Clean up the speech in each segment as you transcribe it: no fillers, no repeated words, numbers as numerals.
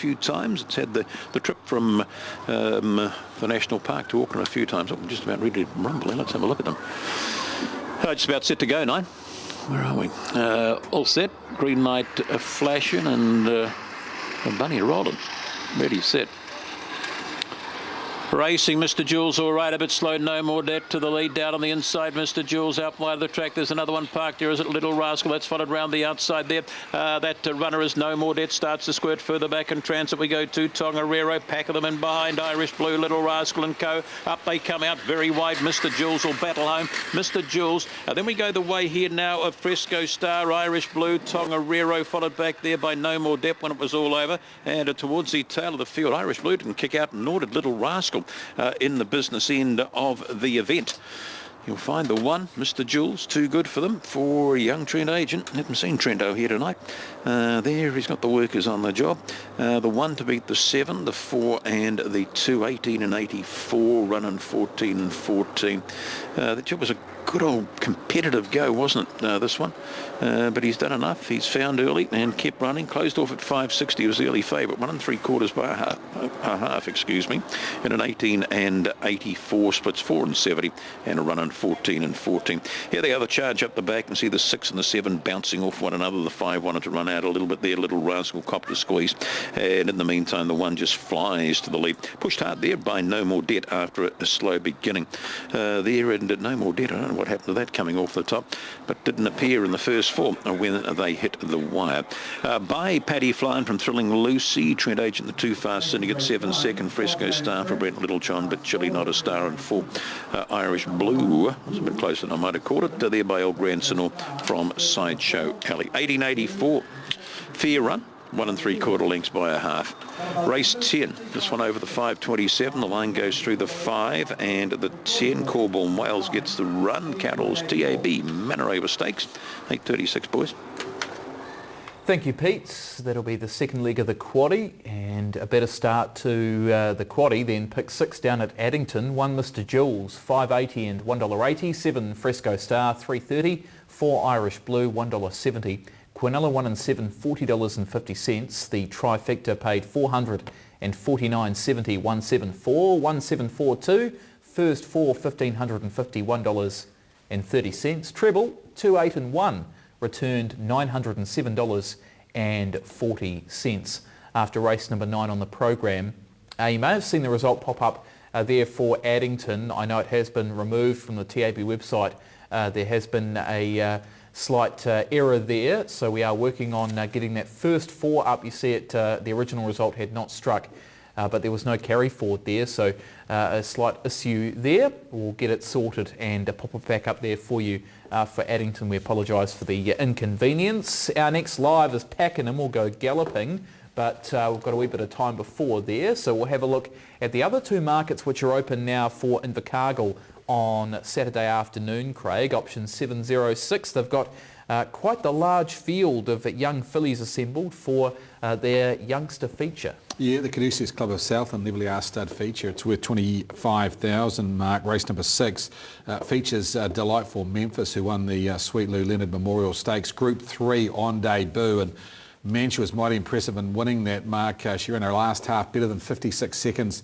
few times. It's had the trip from the National Park to Auckland a few times. Oh, I'm just about ready to rumble in. Let's have a look at them. Just about set to go, 9. Where are we? All set. Green light flashing and a bunny rolling. Ready, set. Racing, Mr. Jules, all right, a bit slow, no more debt to the lead down on the inside. Mr. Jules out wide of the track. There's another one parked here. Is it Little Rascal? That's followed round the outside there. That runner is no more debt. Starts to squirt further back in transit. We go to Tongariro, pack of them in behind. Irish Blue, Little Rascal and Co. Up they come out very wide. Mr. Jules will battle home. Mr. Jules. Then we go the way here now of Fresco Star, Irish Blue, Tongariro, followed back there by No More Debt when it was all over. And towards the tail of the field, Irish Blue didn't kick out, nor did Little Rascal. In the business end of the event. You'll find the one, Mr. Jules, too good for them for a young Trent agent. Haven't seen Trento here tonight. There, he's got the workers on the job. The 1 to beat the 7, the 4 and the 2, 18 and 84, running 14 and 14. The job was a good old competitive go, wasn't it, this one? But he's done enough. He's found early and kept running. Closed off at 560. It was the early favourite. 1 3/4 by a half, excuse me. In an 18 and 84 splits, 4 and 70, and a run on 14 and 14. Here they are, the charge up the back, and see the 6 and the 7 bouncing off one another. The 5 wanted to run out a little bit there. Little Rascal copped a squeeze. And in the meantime, the 1 just flies to the lead. Pushed hard there by No More Debt after a slow beginning. There, and No More Debt, I don't know what happened to that coming off the top, but didn't appear in the first 4 when they hit the wire. By Paddy flying from Thrilling Lucy, Trent Agent, the 2 Fast Syndicate, 7 second, Fresco Star for Brent Little John, but Chili Not a Star, and 4 Irish Blue. It was a bit closer than I might have called it. There by Old Grand Senor from Sideshow Alley. 1884, fair run. 1 3/4 lengths by a half. Race 10, this one over the 527. The line goes through the 5 and the 10. Corborn Wales gets the run. Cattle's TAB Manorova Stakes. 8:36, boys. Thank you, Pete. That'll be the second leg of the quaddie, and a better start to the quaddie then. Pick 6 down at Addington. 1 Mr. Jules, $5.80 and $1.80. 7 Fresco Star, $3.30. 4 Irish Blue, $1.70. Quinella 1 and 7, $40.50. The trifecta paid $449.70, 174, 1742. First 4, $1,551.30. Treble 2, 8 and 1 returned $907.40 after race number 9 on the program. You may have seen the result pop up there for Addington. I know it has been removed from the TAB website. There has been a slight error there, so we are working on getting that first 4 up. You see it, the original result had not struck, but there was no carry forward there, so a slight issue there. We'll get it sorted and pop it back up there for you for Addington. We apologise for the inconvenience. Our next live is Pakenham. We'll go galloping, but we've got a wee bit of time before there, so we'll have a look at the other 2 markets which are open now for Invercargill on Saturday afternoon, Craig. Option 706. They've got quite the large field of young fillies assembled for their youngster feature. Yeah, the Caduceus Club of Southland Level R Stud feature. It's worth 25,000 mark. Race number 6 features Delightful Memphis, who won the Sweet Lou Leonard Memorial Stakes. Group 3 on debut, and man, she was mighty impressive in winning that, Mark. She ran her last half better than 56 seconds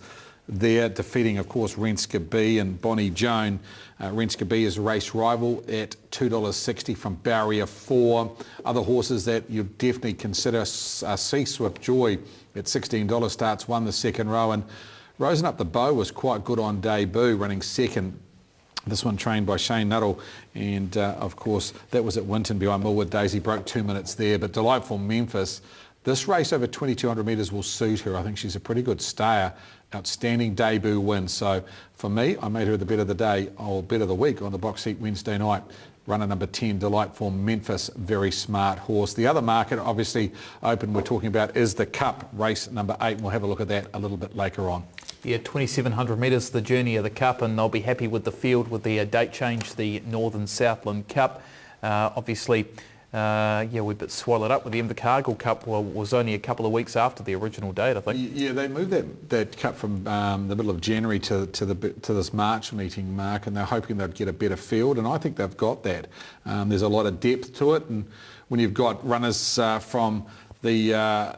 there, defeating, of course, Renska B and Bonnie Joan. Renska B is a race rival at $2.60 from Barrier 4. Other horses that you definitely consider, Sea Swift Joy at $16 starts, won the second row, and Rosen Up the Bow was quite good on debut, running second. This one trained by Shane Nuttall, and of course that was at Winton behind Millwood Daisy, broke 2 minutes there. But Delightful Memphis, this race over 2,200 metres will suit her. I think she's a pretty good stayer. Outstanding debut win. So for me, I made her the bet of the day, or bet of the week on the box seat Wednesday night. Runner number 10, Delightful Memphis, very smart horse. The other market, obviously open, we're talking about is the Cup, race number 8, and we'll have a look at that a little bit later on. Yeah, 2,700 metres, the journey of the Cup, and they'll be happy with the field with the date change, the Northern Southland Cup. Obviously, yeah, we've been swallowed up with the Invercargill Cup. Well, was only a couple of weeks after the original date, I think. Yeah, they moved that cup from the middle of January to this March meeting, Mark, and they're hoping they'd get a better field, and I think they've got that. There's a lot of depth to it, and when you've got runners from the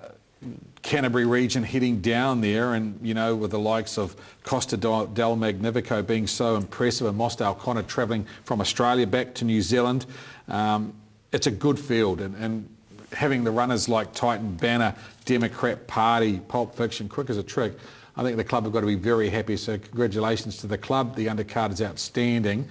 Canterbury region heading down there, and with the likes of Costa del Magnifico being so impressive and Mosdale Connor travelling from Australia back to New Zealand, it's a good field, and having the runners like Titan, Banner, Democrat Party, Pulp Fiction, quick as a trick, I think the club have got to be very happy. So congratulations to the club. The undercard is outstanding,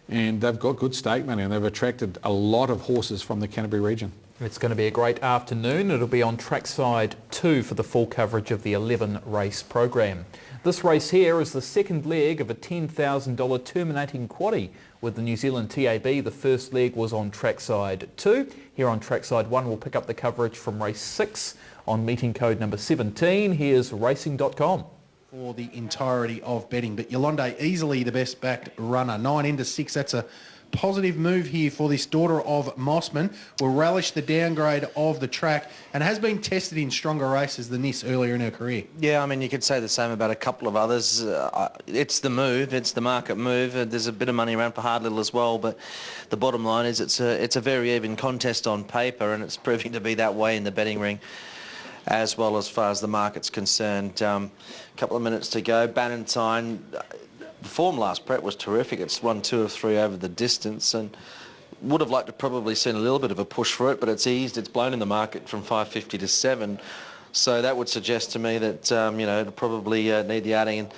and they've got good stake money, and they've attracted a lot of horses from the Canterbury region. It's going to be a great afternoon. It'll be on trackside 2 for the full coverage of the 11 race program. This race here is the second leg of a $10,000 terminating quaddie with the New Zealand TAB. The first leg was on trackside 2. Here on trackside 1 we'll pick up the coverage from race 6 on meeting code number 17. Here's racing.com. For the entirety of betting, but Yolande easily the best backed runner, 9 into 6. That's a positive move here for this daughter of Mossman. Will relish the downgrade of the track and has been tested in stronger races than this earlier in her career. Yeah, I mean, you could say the same about a couple of others. It's the move, it's the market move. There's a bit of money around for Hard Little as well, but the bottom line is it's a very even contest on paper, and it's proving to be that way in the betting ring as well as far as the market's concerned. A couple of minutes to go. Bannantine, the form last prep was terrific. It's won 2 of 3 over the distance, and would have liked to probably seen a little bit of a push for it, but it's eased. It's blown in the market from 550 to 7. So that would suggest to me that, it'll probably need the adding.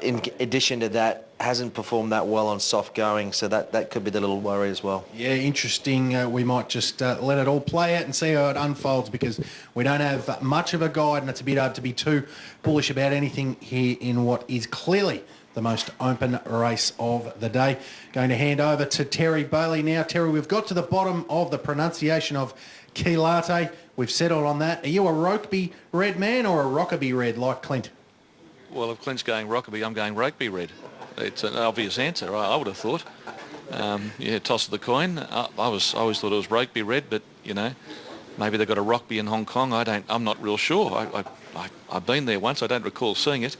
In addition to that, hasn't performed that well on soft going, so that could be the little worry as well. Yeah, interesting. We might just let it all play out and see how it unfolds, because we don't have much of a guide, and it's a bit hard to be too bullish about anything here in what is clearly the most open race of the day. Going to hand over to Terry Bailey now. Terry, we've got to the bottom of the pronunciation of Key Latte. We've settled on that. Are you a Rokeby red man or a Rokeby red like Clint? Well, if Clint's going Rokeby, I'm going Rugby red. It's an obvious answer, I would have thought. Toss of the coin. I always thought it was Rugby red, but, maybe they've got a Rokeby in Hong Kong. I'm not real sure. I've been there once. I don't recall seeing it.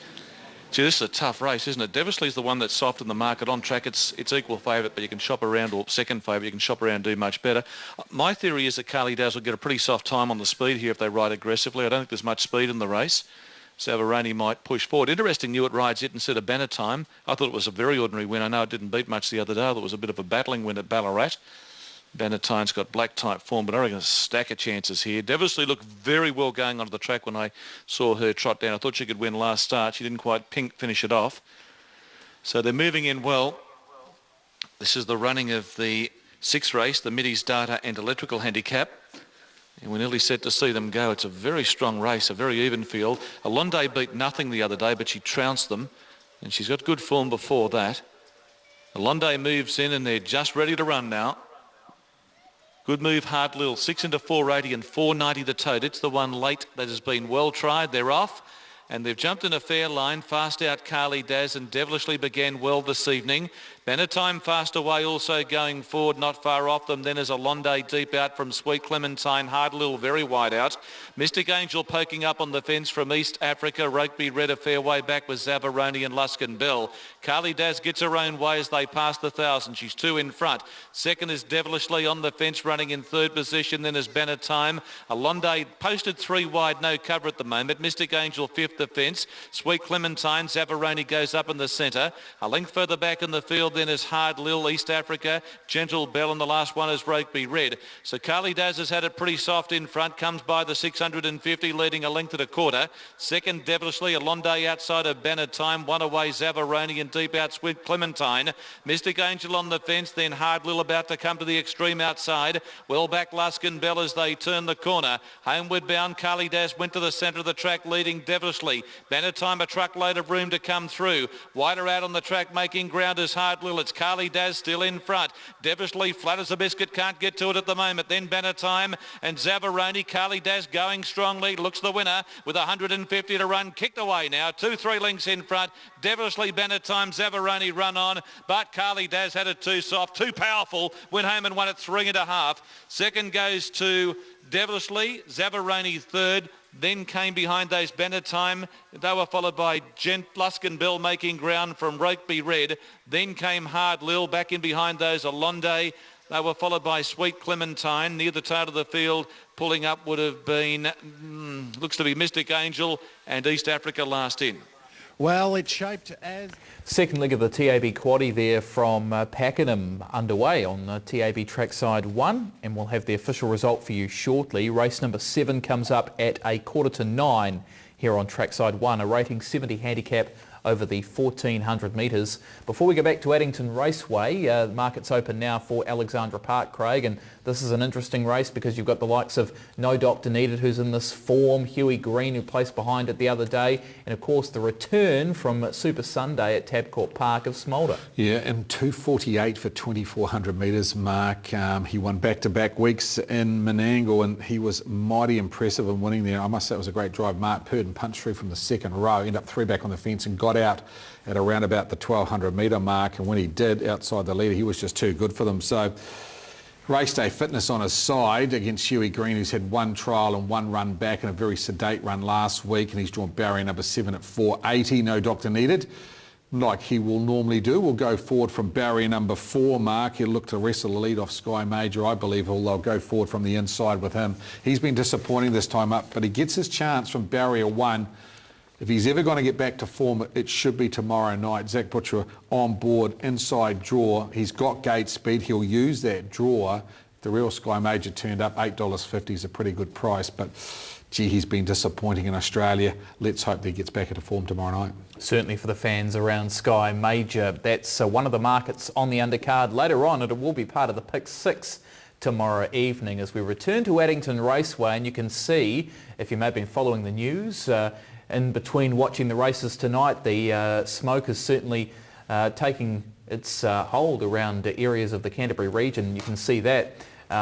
Gee, this is a tough race, isn't it? Devisley's the one that's soft in the market. On track, it's equal favourite, but you can shop around, or second favourite, you can shop around and do much better. My theory is that Carly Daz will get a pretty soft time on the speed here if they ride aggressively. I don't think there's much speed in the race. Savaroni might push forward. Interesting, Newitt rides it instead of Banner Time. I thought it was a very ordinary win. I know it didn't beat much the other day. I thought it was a bit of a battling win at Ballarat. Banner Time's got black type form, but I reckon a stack of chances here. Devisley looked very well going onto the track when I saw her trot down. I thought she could win last start. She didn't quite finish it off. So they're moving in well. This is the running of the 6th race, the Middies Data and Electrical Handicap. And we're nearly set to see them go. It's a very strong race, a very even field. Alonde beat nothing the other day, but she trounced them. And she's got good form before that. Alonde moves in, and they're just ready to run now. Good move, Hard Lil, 6 into 480 and 490 the tote. It's the one late that has been well tried. They're off, and they've jumped in a fair line. Fast out Carly Daz, and Devilishly began well this evening. Banner Time fast away, also going forward, not far off them. Then is Alonde deep out from Sweet Clementine. Hard Lil very wide out. Mystic Angel poking up on the fence from East Africa. Rugby Red a fair way back with Zavaroni and Luskin Bell. Carly Daz gets her own way as they pass the 1,000. She's 2 in front. Second is Devilishly on the fence, running in 3rd position. Then is Banner Time. Alonde posted 3 wide, no cover at the moment. Mystic Angel 5th the fence. Sweet Clementine. Zavaroni goes up in the centre. A length further back in the field then is Hard Lil, East Africa. Gentle Bell, and the last one is Rugby Red. So Carly Daz has had it pretty soft in front. Comes by the 650, leading a length and a quarter. Second, Devilishly. Alonde outside of Banner Time. 1 away, Zavaroni, and deep out Sweet Clementine. Mystic Angel on the fence. Then Hard Lil about to come to the extreme outside. Well back Luskin Bell as they turn the corner. Homeward bound, Carly Daz went to the centre of the track, leading Devilishly. Banner Time a truckload of room to come through. Wider out on the track, making ground is Hard Lil. It's Carly Daz still in front. Devilishly flat as a biscuit, can't get to it at the moment. Then Banner Time and Zavaroni. Carly Daz going strongly, looks the winner with 150 to run. Kicked away now, 2-3 lengths in front. Devilishly, Banner Time, Zavaroni run on, but Carly Daz had it too soft, too powerful. Went home and won it 3.5. Second goes to Devilishly, Zavaroni 3rd. Then came behind those Banner Time. They were followed by Luskin Bell making ground from Rokeby Red. Then came Hard Lil, back in behind those Alonde. They were followed by Sweet Clementine. Near the tail of the field, pulling up would have been, looks to be Mystic Angel and East Africa last in. Well, it's shaped as... Second leg of the TAB quaddie there from Pakenham underway on TAB trackside 1, and we'll have the official result for you shortly. Race number 7 comes up at 8:45 here on trackside 1, a rating 70 handicap over the 1400 metres. Before we go back to Addington Raceway, the market's open now for Alexandra Park, Craig, and this is an interesting race because you've got the likes of No Doctor Needed, who's in this form, Huey Green, who placed behind it the other day, and of course the return from Super Sunday at Tabcorp Park of Smolder. Yeah, and 2:48 for 2400 metres, Mark. He won back-to-back weeks in Menangle, and he was mighty impressive in winning there. I must say it was a great drive. Mark Purden punched through from the second row, ended up 3 back on the fence and got out at around about the 1200 metre mark, and when he did outside the leader, he was just too good for them. So race day fitness on his side against Huey Green, who's had 1 trial and 1 run back and a very sedate run last week, and he's drawn barrier number 7 at 480. No Doctor Needed, like he will normally do, will go forward from barrier number 4, Mark. He'll look to wrestle the lead off Sky Major. I believe they'll go forward from the inside with him. He's been disappointing this time up, but he gets his chance from barrier 1. If he's ever going to get back to form, it should be tomorrow night. Zach Butcher on board, inside draw. He's got gate speed. He'll use that draw. If the real Sky Major turned up, $8.50 is a pretty good price. But, gee, he's been disappointing in Australia. Let's hope that he gets back into form tomorrow night. Certainly for the fans around Sky Major. That's one of the markets on the undercard. Later on, it will be part of the Pick 6 tomorrow evening as we return to Addington Raceway. And you can see, if you may have been following the news, in between watching the races tonight, the smoke is certainly taking its hold around areas of the Canterbury region. You can see that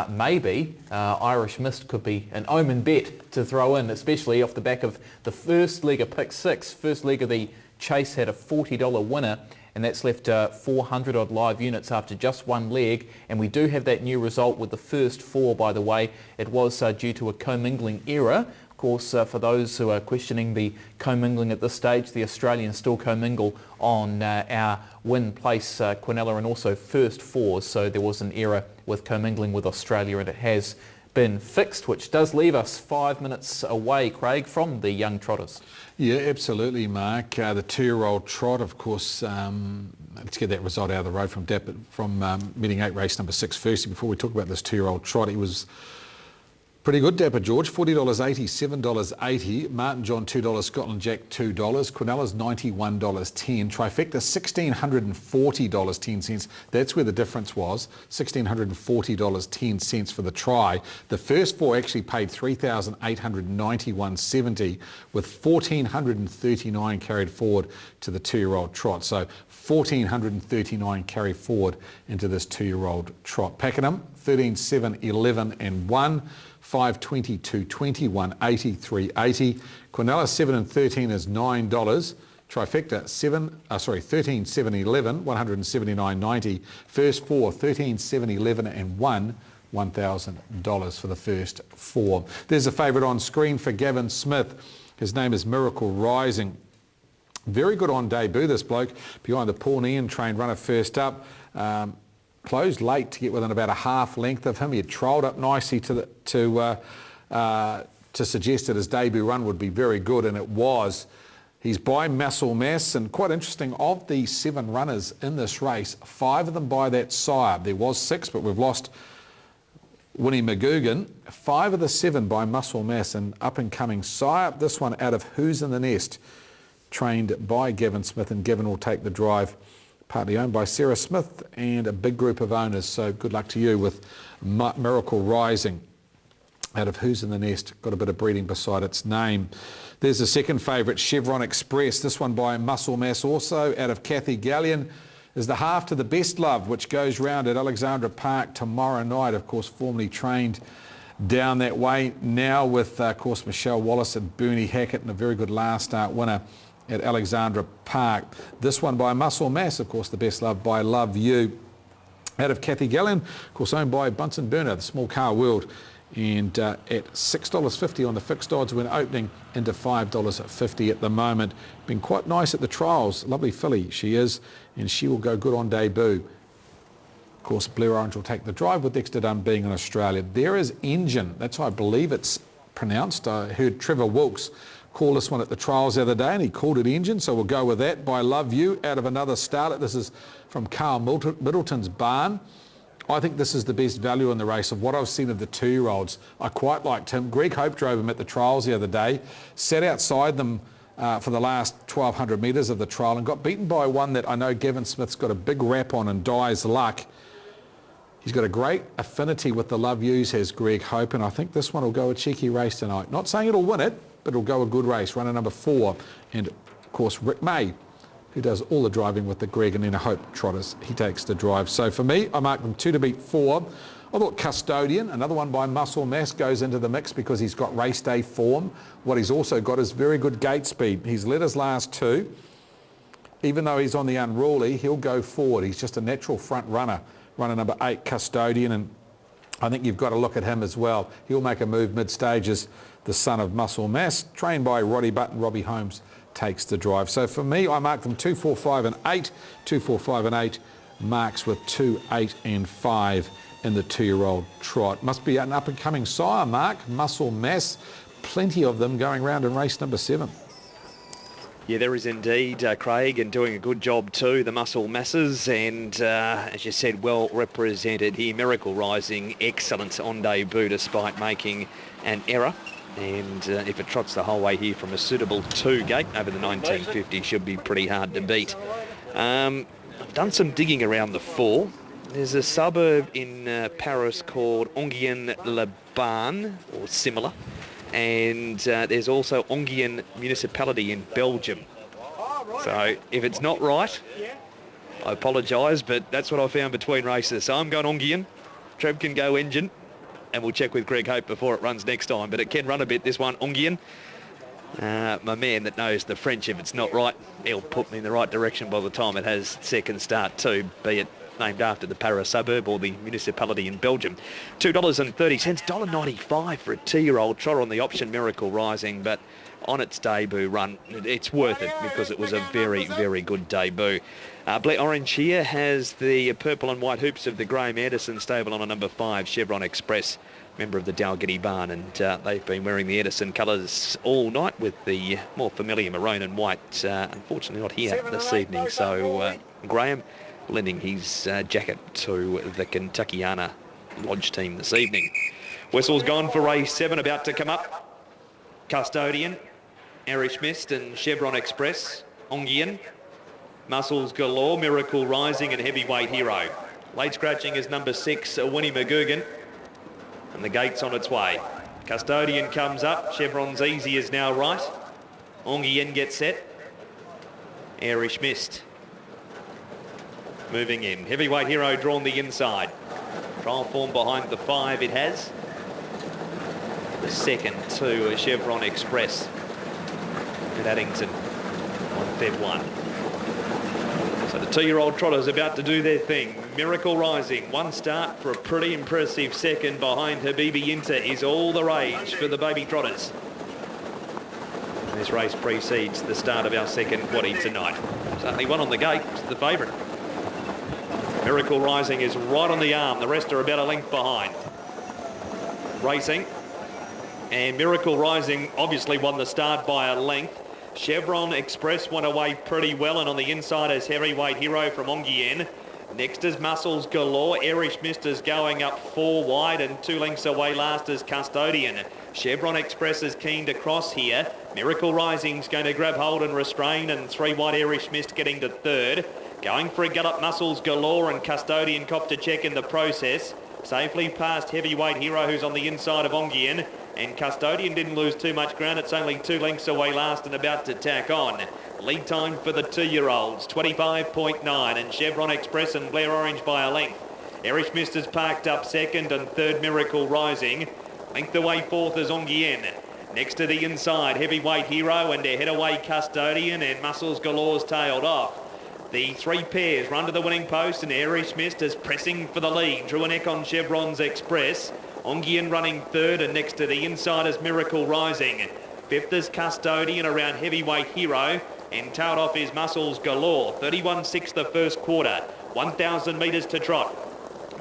maybe Irish Mist could be an omen bet to throw in, especially off the back of the first leg of Pick 6. First leg of the chase had a $40 winner, and that's left 400 odd live units after just 1 leg. And we do have that new result with the first 4, by the way. It was due to a commingling error. Of course, for those who are questioning the commingling at this stage, the Australians still commingle on our win place Quinella and also first 4s. So there was an error with commingling with Australia, and it has been fixed, which does leave us 5 minutes away, Craig, from the young trotters. Yeah, absolutely, Mark. The 2-year-old trot, of course, let's get that result out of the road from meeting 8, race number 6 firstly. Before we talk about this 2-year-old trot, he was pretty good, Dapper George, $40.80, $7.80. Martin John, $2. Scotland Jack, $2. Quinella's $91.10. Trifecta, $1,640.10. That's where the difference was, $1,640.10 for the try. The first 4 actually paid $3,891.70 with $1,439 carried forward to the 2-year-old trot. So $1,439 carried forward into this 2-year-old trot. Pakenham, 13, 7, 11 and 1. 5, 22, 21, 83, 80. Quinella 7 and 13 is $9. Trifecta 13, 7, 11, 179.90. First 4, 13, 7, 11 and 1, $1,000 for the first 4. There's a favourite on screen for Gavin Smith. His name is Miracle Rising. Very good on debut, this bloke, behind the Paul Ian trained runner first up. Closed late to get within about a half length of him. He had trialled up nicely to suggest that his debut run would be very good, and it was. He's by Muscle Mass, and quite interesting, of the 7 runners in this race, 5 of them by that sire. There was 6, but we've lost Winnie McGugan. 5 of the 7 by Muscle Mass, and up-and-coming sire. This one out of Who's in the Nest, trained by Gavin Smith, and Gavin will take the drive. Partly owned by Sarah Smith and a big group of owners, so good luck to you with Miracle Rising out of Who's in the Nest. Got a bit of breeding beside its name. There's the second favourite, Chevron Express. This one by Muscle Mass, also out of Kathy Gallion, is the half to the Best Love, which goes round at Alexandra Park tomorrow night. Of course, formerly trained down that way now with, of course, Michelle Wallace and Bernie Hackett, and a very good last start winner at Alexandra Park. This one by Muscle Mass, of course, the Best Love by Love You, out of Kathy Gallion, of course owned by Bunsen Burner, the small car world, and at $6.50 on the fixed odds when opening into $5.50 at the moment. Been quite nice at the trials. Lovely filly she is, and she will go good on debut. Of course, Blue Orange will take the drive with Dexter Dunn being in Australia. There is Engine. That's how I believe it's pronounced. I heard Trevor Wilkes call this one at the trials the other day and he called it Engine, so we'll go with that. By Love You out of another starter. This is from Carl Middleton's barn. I think this is the best value in the race of what I've seen of the 2-year-olds. I quite liked him. Greg Hope drove him at the trials the other day, sat outside them for the last 1,200 metres of the trial and got beaten by one that I know Gavin Smith's got a big rap on and Dye's Luck. He's got a great affinity with the Love Yous, has Greg Hope, and I think this one will go a cheeky race tonight. Not saying it'll win it, but it'll go a good race. Runner number 4, and of course Rick May, who does all the driving with the Greg and then a Hope trotters. He takes the drive. So for me, I mark them 2 to beat 4. I thought Custodian, another one by Muscle Mass, goes into the mix because he's got race day form. What he's also got is very good gate speed. He's led his last 2. Even though he's on the unruly, he'll go forward. He's just a natural front runner. Runner number 8, Custodian, and I think you've got to look at him as well. He'll make a move mid-stages, the son of Muscle Mass, trained by Roddy Button. Robbie Holmes takes the drive. So for me, I mark them 2, 4, 5 and 8. 2, 4, 5 and 8 marks with 2, 8 and 5 in the 2-year-old trot. Must be an up-and-coming sire, Mark. Muscle Mass, plenty of them going round in race number 7. Yeah, there is indeed, Craig, and doing a good job too, the Muscle Masses, and as you said, well represented here. Miracle Rising, excellent on debut despite making an error, and if it trots the whole way here from a suitable 2 gate over the 1950, should be pretty hard to beat. I've done some digging around the 4. There's a suburb in Paris called Enghien-les-Bains, or similar. And there's also Enghien municipality in Belgium. So if it's not right, I apologise, but that's what I found between races. So I'm going Enghien. Trev can go Engine, and we'll check with Greg Hope before it runs next time. But it can run a bit, this one, Enghien. My man that knows the French, if it's not right, he'll put me in the right direction by the time it has second start too, be it named after the Paris suburb or the municipality in Belgium. $2.30, $1.95 for a 2-year-old trotter on the option Miracle Rising, but on its debut run, it's worth it because it was a very, very good debut. Black Orange here has the purple and white hoops of the Graham Edison stable on a number 5, Chevron Express, member of the Dalgety barn, and they've been wearing the Edison colours all night with the more familiar maroon and white. Unfortunately not here this evening, so Graham lending his jacket to the Kentuckiana Lodge team this evening. Whistle's gone for race 7, about to come up. Custodian, Irish Mist and Chevron Express, Enghien, Muscles Galore, Miracle Rising and Heavyweight Hero. Late scratching is number 6, Winnie McGugan, and the gate's on its way. Custodian comes up, Chevron's Easy is now right. Enghien gets set. Irish Mist moving in. Heavyweight Hero drawn the inside. Trial form behind the 5 it has. The second to Chevron Express at Addington on Feb 1. So the 2-year-old trotters about to do their thing. Miracle Rising, 1 start for a pretty impressive second behind Habibi Inter is all the rage for the baby trotters. This race precedes the start of our second quaddie tonight. Certainly one on the gate, the favourite. Miracle Rising is right on the arm. The rest are about a length behind. Racing. And Miracle Rising obviously won the start by a length. Chevron Express went away pretty well, and on the inside is Heavyweight Hero from Enghien. Next is Muscles Galore. Irish Mist is going up 4 wide, and 2 lengths away last is Custodian. Chevron Express is keen to cross here. Miracle Rising's going to grab hold and restrain, and 3 wide Irish Mist getting to 3rd. Going for a gallop, Muscles Galore, and Custodian copped a check in the process. Safely past Heavyweight Hero, who's on the inside of Enghien. And Custodian didn't lose too much ground. It's only 2 lengths away last and about to tack on. Lead time for the 2-year-olds, 25.9. And Chevron Express and Blair Orange by a length. Irish Mist is parked up 2nd and 3rd Miracle Rising. Length away 4th is Enghien. Next to the inside, Heavyweight Hero and ahead away Custodian, and Muscles Galore's tailed off. The 3 pairs run to the winning post, and Irish Mist is pressing for the lead. Drew a neck on Chevron's Express. Enghien running 3rd, and next to the inside is Miracle Rising. 5th is Custodian around Heavyweight Hero, and tailed off is Muscles Galore. 31.6 the first quarter, 1,000 metres to trot.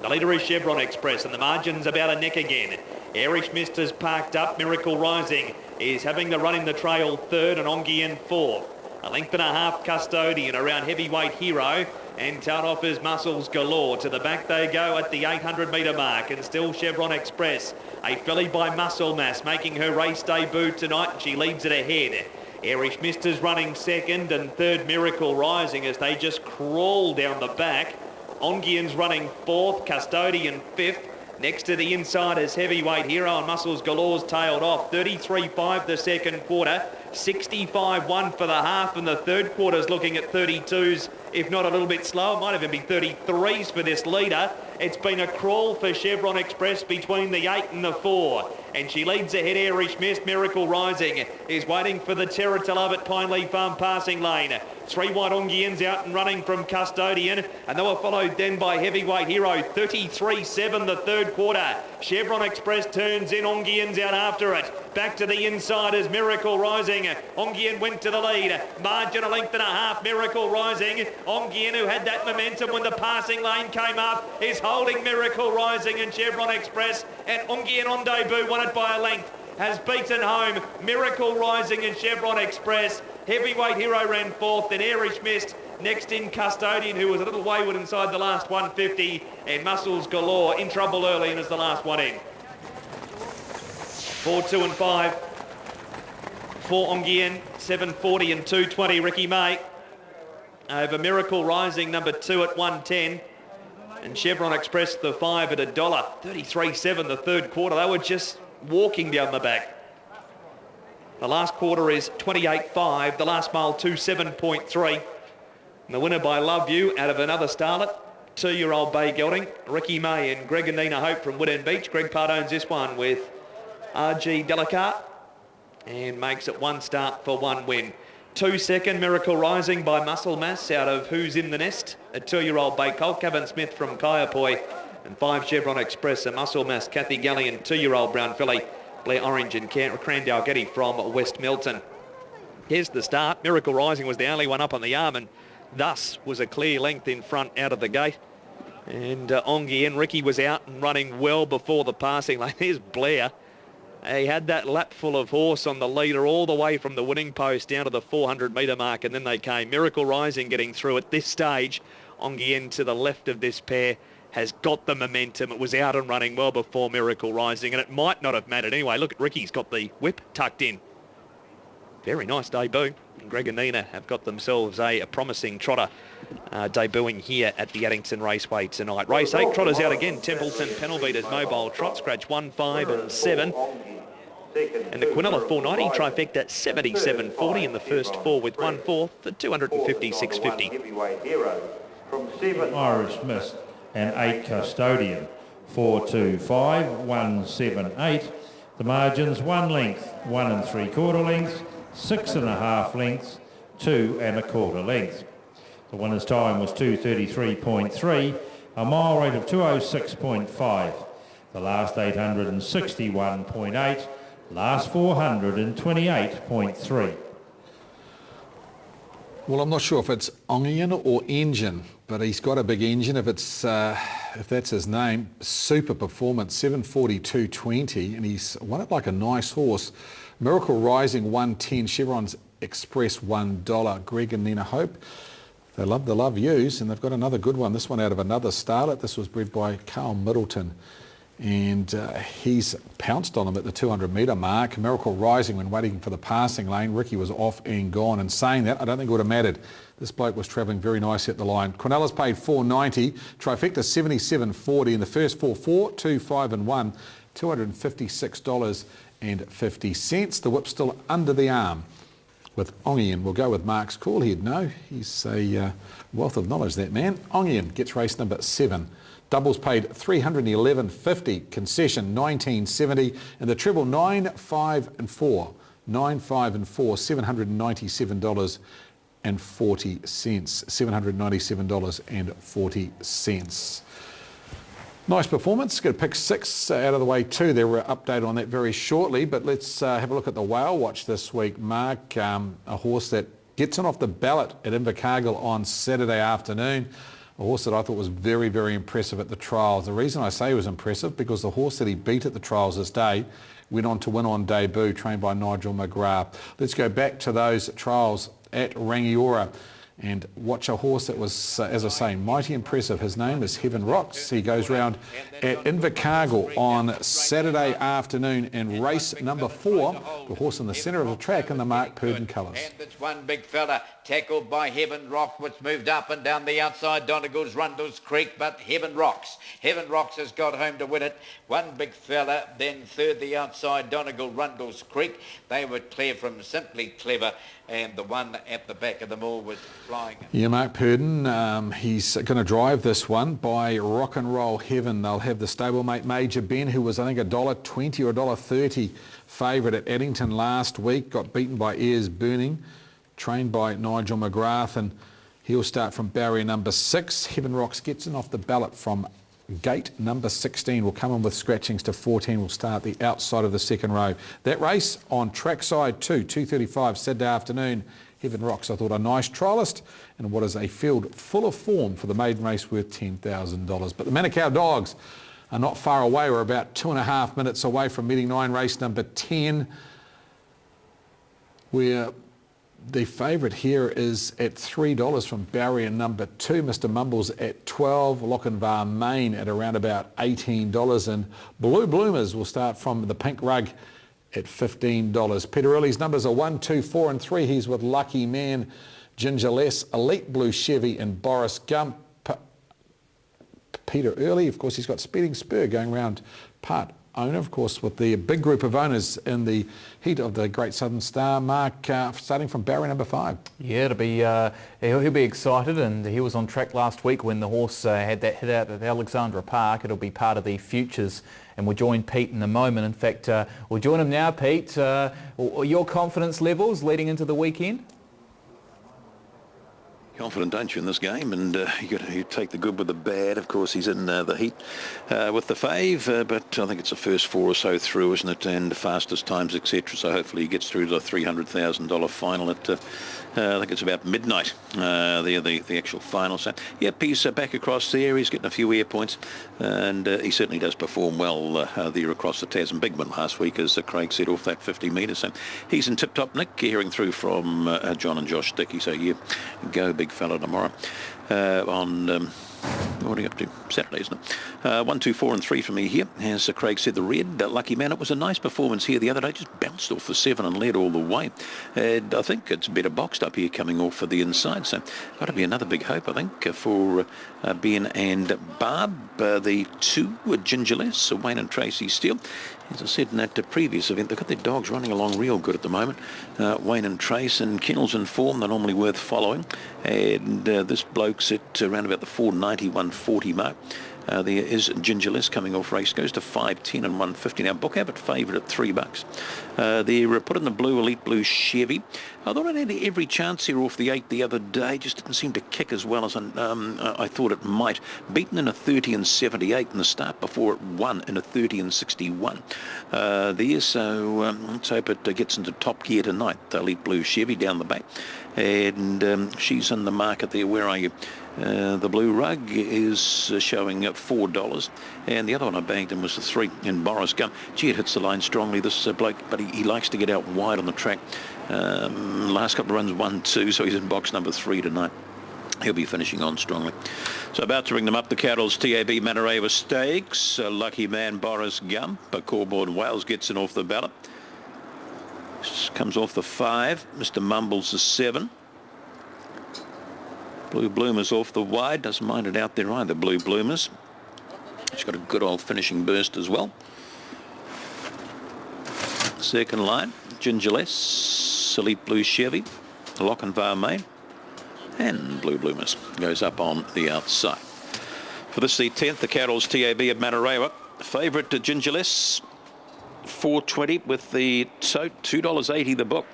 The leader is Chevron Express, and the margin's about a neck again. Irish Mist has parked up. Miracle Rising is having the run in the trail third, and Ongian fourth. A length and a half Custodian around Heavyweight Hero, and Tout offers Muscles Galore. To the back they go at the 800 metre mark, and still Chevron Express. A filly by Muscle Mass making her race debut tonight, and she leads it ahead. Irish Mist is running second, and third Miracle Rising as they just crawl down the back. Ongian's running fourth, Custodian fifth. Next to the inside is Heavyweight Hero, and Muscles Galore's tailed off. 33.5 the second quarter, 65.1 for the half, and the third quarter's looking at 32s, if not a little bit slow. It might even be 33s for this leader. It's been a crawl for Chevron Express between the 8 and the 4. And she leads ahead. Irish Mist. Miracle Rising is waiting for the Terror to Love at Pine Leaf Farm passing lane. 3 White Ongians out and running from Custodian, and they were followed then by Heavyweight Hero. 33.7 the third quarter. Chevron Express turns in. Ongian's out after it. Back to the inside is Miracle Rising. Ongian went to the lead. Margin a length and a half. Miracle Rising. Ongian, who had that momentum when the passing lane came up, is holding Miracle Rising, and Chevron Express and Ongian on debut won it by a length. Has beaten home Miracle Rising and Chevron Express. Heavyweight Hero ran fourth, then Irish Mist. Next in Custodian, who was a little wayward inside the last 150. And Muscles Galore in trouble early and is the last one in. 4, 2 and 5. 4 Ongian, 7.40 and 2.20 Ricky May. Over Miracle Rising, number 2 at 1.10. And Chevron Express, the 5 at $1. 33.7 the third quarter. They were just walking down the back. The last quarter is 28.5. The last mile 2.7.3. And the winner by Love You out of another starlet, 2-year-old Bay Gelding, Ricky May and Greg and Nina Hope from Woodend Beach. Greg Part owns this one with RG Delacar and makes it 1 start for 1 win. 2 second, Miracle Rising by Muscle Mass out of Who's in the Nest, a 2-year-old Bay Colt, Kevin Smith from Kaiapoi, and 5 Chevron Express, a Muscle Mass, Kathy Gallion, 2-year-old Brown Filly, Blair Orange and Crandall Getty from West Milton. Here's the start. Miracle Rising was the only one up on the arm, and thus was a clear length in front out of the gate. And Ongi and Ricky was out and running well before the passing lane. Here's Blair. He had that lap full of horse on the leader all the way from the winning post down to the 400 metre mark, and then they came. Miracle Rising getting through at this stage. Ongi to the left of this pair has got the momentum. It was out and running well before Miracle Rising, and it might not have mattered anyway. Look at Ricky's got the whip tucked in. Very nice debut. And Greg and Nina have got themselves a promising trotter debuting here at the Addington Raceway tonight. Race 8, trotters out again. Templeton Penalbeaters Mobile Trot, scratch 1, 5 and 7. And the Quinella 490 trifecta 77.40 in the first 4 with 1/4 for 256.50. Irish Mist and 8 Custodian, 4.25, 1.78. The margins 1 length, 1 3/4 lengths, 6 1/2 lengths, 2 1/4 lengths. The winner's time was 2:33.3, a mile rate of 2:06.5. The last 861.8, last 428.3. Well, I'm not sure if it's Ongian or Engine, but he's got a big engine. If that's his name, super performance, 7:42.20, and he's won it like a nice horse. Miracle Rising 1.10, Chevron's Express $1. Greg and Nina Hope, they love the Love Yous, and they've got another good one. This one out of another starlet. This was bred by Carl Middleton, and he's pounced on him at the 200 metre mark. Miracle Rising when waiting for the passing lane. Ricky was off and gone, and saying that, I don't think it would have mattered. This bloke was travelling very nicely at the line. Quinellas paid $4.90, trifecta $77.40 in the first 4, 4, 2, 5 and 1, $256.50. The whip still under the arm with Ongian. We'll go with Mark's call. He'd know. He's a wealth of knowledge, that man. Ongian gets race number 7. Doubles paid $311.50, concession $19.70, and the treble 9, 5 and 4. 9, 5 and 4, $797.40. $797.40. Nice performance. Got to pick 6 out of the way too. There were an update on that very shortly, but let's have a look at the Whale Watch this week. Mark, a horse that gets on off the ballot at Invercargill on Saturday afternoon. a horse that I thought was very, very impressive at the trials. The reason I say he was impressive, because the horse that he beat at the trials this day went on to win on debut, trained by Nigel McGrath. Let's go back to those trials at Rangiora and watch a horse that was, as I say, mighty impressive. His name is Heaven Rocks. He goes round at Invercargill on Saturday afternoon in race number 4, the horse in the centre of the track in the Mark Purdon colours. And it's one big fella tackled by Heaven Rock, which moved up and down the outside Donegal's Rundle's Creek, but Heaven Rocks has got home to win it. One big fella, then third the outside Donegal Rundle's Creek. They were clear from Simply Clever, and the one at the back of them all was flying. Yeah, Mark Purdon, he's going to drive this one by Rock and Roll Heaven. They'll have the stablemate Major Ben, who was, I think, $1.20 or $1.30 favourite at Addington last week, got beaten by Ayers Burning, trained by Nigel McGrath, and he'll start from barrier number 6. Heaven Rocks gets in off the ballot from gate number 16. Will come in with scratchings to 14. Will start the outside of the second row. That race on trackside 2, 2:35 Saturday afternoon. Heaven Rocks, I thought, a nice triallist and what is a field full of form for the maiden race worth $10,000. But the Manukau Dogs are not far away. We're about 2.5 minutes away from meeting 9, race number 10, where the favourite here is at $3 from barrier number 2. Mr. Mumbles at 12. Lochinvar Main at around about $18. And Blue Bloomers will start from the pink rug at $15. Peterelli's numbers are 1, 2, 4 and 3. He's with Lucky Man, Ginger Less, Elite Blue Chevy and Boris Gump. Peter Early, of course, he's got Speeding Spur going around part owner, of course, with the big group of owners in the heat of the Great Southern Star. Mark, starting from barrier number 5. Yeah, it'll be, he'll be excited, and he was on track last week when the horse had that hit out at Alexandra Park. It'll be part of the futures, and we'll join Pete in a moment. In fact, we'll join him now, Pete. Your confidence levels leading into the weekend? Confident, don't you, in this game? And you take the good with the bad. Of course, he's in the heat with the fave, but I think it's the first 4 or so through, isn't it? And the fastest times, etc. So hopefully he gets through to the $300,000 final at I think it's about midnight, the actual final. So, yeah, he's back across there. He's getting a few air points, and he certainly does perform well there across the Tas. And big win last week, as Craig said, off that 50 metres. So he's in tip-top nick, hearing through from John and Josh Dickey. So, yeah, go big fella tomorrow on... what are you up to? Saturday, isn't it? 1, 2, 4 and 3 for me here. As Craig said, the red, Lucky Man. It was a nice performance here the other day. Just bounced off the 7 and led all the way. And I think it's better boxed up here coming off for the inside. So got to be another big hope, I think, for Ben and Barb. The 2 were Gingerless, Wayne and Tracy Steele. As I said in that previous event, they've got their dogs running along real good at the moment. Wayne and Trace and Kennels in form. They're normally worth following. And this bloke's at around about the 490, 140 mark. There is Gingerless coming off race. Goes to 510 and 150. Now, book habit favourite at $3. They're put in the blue, Elite Blue Chevy. I thought it had every chance here off the 8 the other day. Just didn't seem to kick as well as I thought it might. Beaten in a 30 and 78 in the start before it won in a 30 and 61. There, so let's hope it gets into top gear tonight. The Elite Blue Chevy down the back. And she's in the market there. Where are you? The blue rug is showing at $4, and the other one I bagged him was the 3 in Boris Gum. Gee, it hits the line strongly, this bloke, but he likes to get out wide on the track. Last couple of runs 1-2, so he's in box number 3 tonight. He'll be finishing on strongly. So about to bring them up, the Cattle's TAB Manareva Stakes. Lucky Man Boris Gum. Corboard Wales gets in off the ballot. Comes off the 5. Mr. Mumbles the 7. Blue Bloomers off the wide. Doesn't mind it out there either, Blue Bloomers. She's got a good old finishing burst as well. Second line, Gingerless, Elite Blue Chevy, Lochinvar Main, and Blue Bloomers goes up on the outside. For this, the 10th, the Cattle's TAB at Manarewa. Favourite to Gingerless, $4.20 with the tote, $2.80 the book.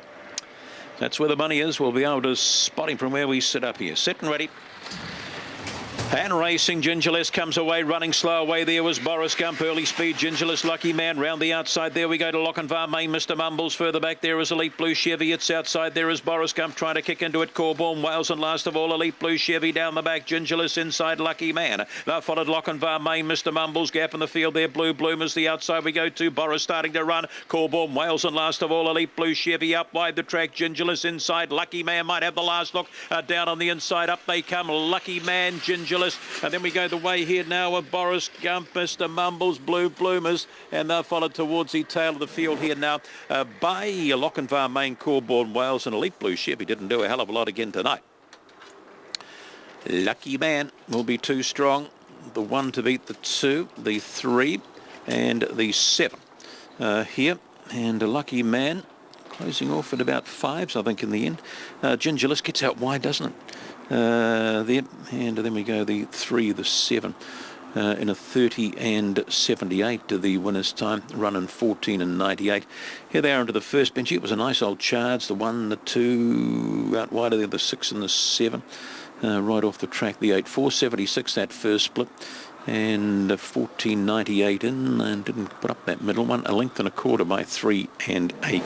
That's where the money is. We'll be able to spot him from where we sit up here. Set and ready. And racing, Gingerless comes away, running slow away. There was Boris Gump, early speed, Gingerless, Lucky Man. Round the outside, there we go to Lochinvar Main, Mr. Mumbles. Further back, there is Elite Blue Chevy. It's outside, there is Boris Gump trying to kick into it. Corborn Wales, and last of all, Elite Blue Chevy down the back. Gingerless inside, Lucky Man. Now followed Lochinvar Main, Mr. Mumbles. Gap in the field there, Blue Bloomers. The outside we go to. Boris starting to run. Corborn Wales, and last of all, Elite Blue Chevy up wide the track. Gingerless inside, Lucky Man might have the last look. Down on the inside, up they come. Lucky Man, Gingerless, and then we go the way here now of Boris Gump, Mr. Mumbles, Blue Bloomers, and they're followed towards the tail of the field here now by Lochinvar Main, Corborn Wales, and Elite Blue Chevy. Didn't do a hell of a lot again tonight. Lucky Man will be too strong. The 1 to beat the 2, the 3, and the 7 here. And a Lucky Man closing off at about 5s, I think, in the end. Gingerless gets out wide, doesn't it? There, and then we go the 3, the 7 in a 30 and 78 to the winner's time, running 14 and 98. Here they are into the first bench. It was a nice old charge, the 1, the 2 out wider there, the 6 and the 7 right off the track, the 8, 476 that first split, and 14.98 in, and didn't put up that middle one, a length and a quarter by 3 and 8.